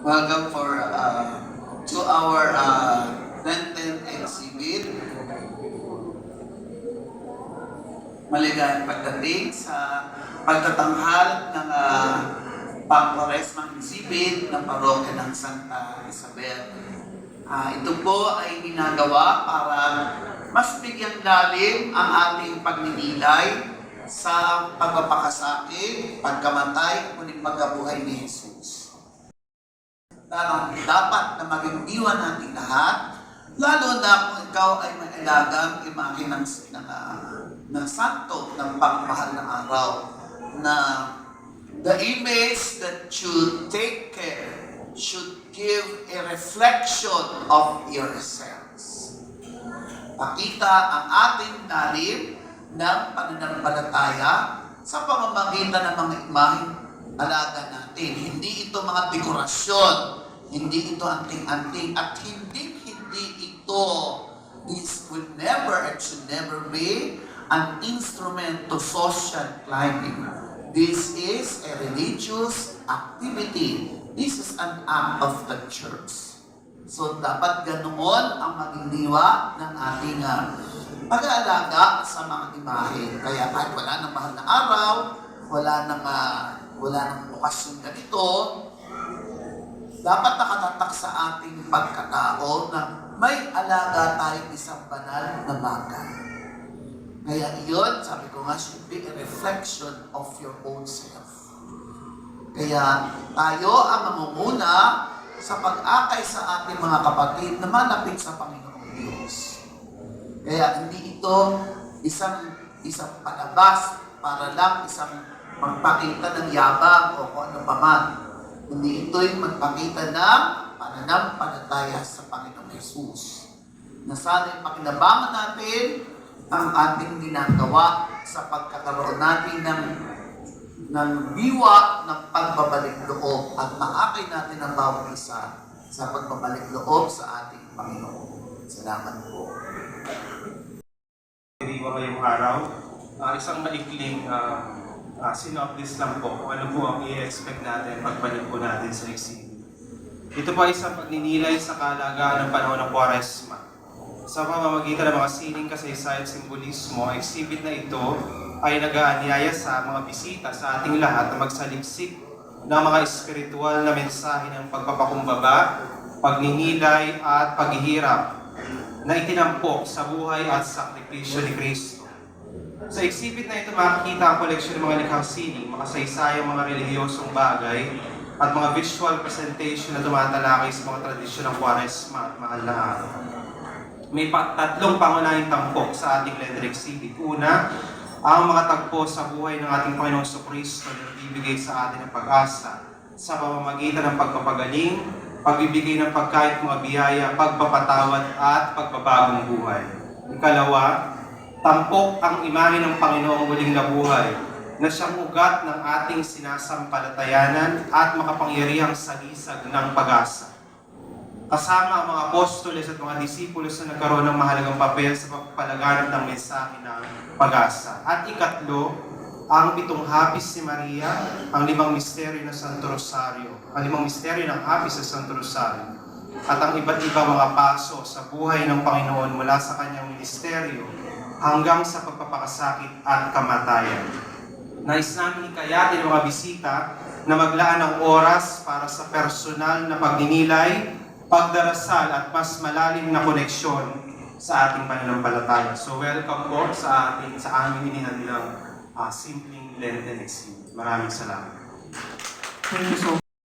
Welcome to our Lenten exhibit. Maligayang pagdating sa pagtatanghal ng pang-Quaresmang exhibit ng parokya ng Santa Isabel. Ito po ay ginagawa para mas bigyang lalim ang ating pagninilay sa pagpapakasakit, pagkamatay, ngunit pagkabuhay ni Jesus. Dapat na maging diwa natin lahat, lalo na kung ikaw ay may alagang imahe ng santo ng pagmahal na araw, na the image that you take care should give a reflection of yourselves. Pakita ang ating talim ng pananampalataya sa pamamagitan ng mga imaheng alaga natin. Hindi ito mga dekorasyon, hindi ito anting-anting, at hindi ito, this will never and should never be an instrument to social climbing. This is a religious activity. This is an act of the church. So dapat ganoon ang maging diwa ng ating pag-aalaga sa mga imahe. Kaya kahit wala nang mahal na araw, wala nang okasyon ganito, dapat nakatatak sa ating pagkatao na may alaga tayong isang banal na bagay. Kaya iyon, sabi ko nga, should be a reflection of your own self. Kaya tayo ang mamumuna sa pag-akay sa ating mga kapatid na malapit sa Panginoong Diyos. Kaya hindi ito isang palabas para lang isang magpakita ng yabang o kung ano paman. Hindi ito'y magpakita ng pananampalataya sa Panginoong Jesus. Na sana'y pakinabangan natin ang ating ginagawa sa pagkakaroon natin ng diwa ng pagbabalik loob at maakay natin ang bawat isa sa pagbabalik loob sa ating Panginoon. Salamat po. Diwa ngayong araw, isang maikling synopsis lang po kung ano po ang i-expect natin pagbalik po natin sa exhibit. Ito po ay isang pagninilay sa kaalagaan ng panahon ng Quaresma. Sa pamamagitan ng mga sining kasaysayan at simbolismo, ang exhibit na ito ay nag-aanyaya sa mga bisita sa ating lahat na magsaliksik ng mga espiritual na mensahe ng pagpapakumbaba, pagninilay at paghihirap na itinampok sa buhay at sakripisyo ni Kristo. Sa exhibit na ito makikita ang koleksyon ng mga likhang sining, makasaysayang mga relihiyosong bagay at mga visual presentation na tumatalakay sa mga tradisyon ng Quaresma at mahal na araw. May tatlong pangunahing tampok sa ating Lenten exhibit. Una, ang mga tagpo sa buhay ng ating Panginoong Jesucristo na nagbibigay sa atin ng pag-asa sa pamamagitan ng pagpapagaling, pagbibigay ng pagkait mga biyaya, pagpapatawad at pagbabagong buhay. Ikalawa, tampok ang imahe ng Panginoong muling nabuhay na siyang ugat ng ating sinasampalatayanan at makapangyarihang salisag ng pag-asa. Kasama ang mga apostoles at mga disipulos na nagkaroon ng mahalagang papel sa pagpapalaganap ng mensahe ng pag-asa. At ikatlo, ang 7 hapis ni Maria, ang 5 misteryo ng Santo Rosario, ang 5 misteryo ng hapis sa Santo Rosario, at ang iba't ibang mga paso sa buhay ng Panginoon mula sa kanyang ministeryo hanggang sa pagpapakasakit at kamatayan. Nais namin hikayatin ang mga bisita na maglaan ng oras para sa personal na pagninilay, pagdarasal at mas malalim na koneksyon sa ating pananampalataya. So welcome po sa aming inihandang simpleng Lenten exhibit. Maraming salamat. Thank you so much.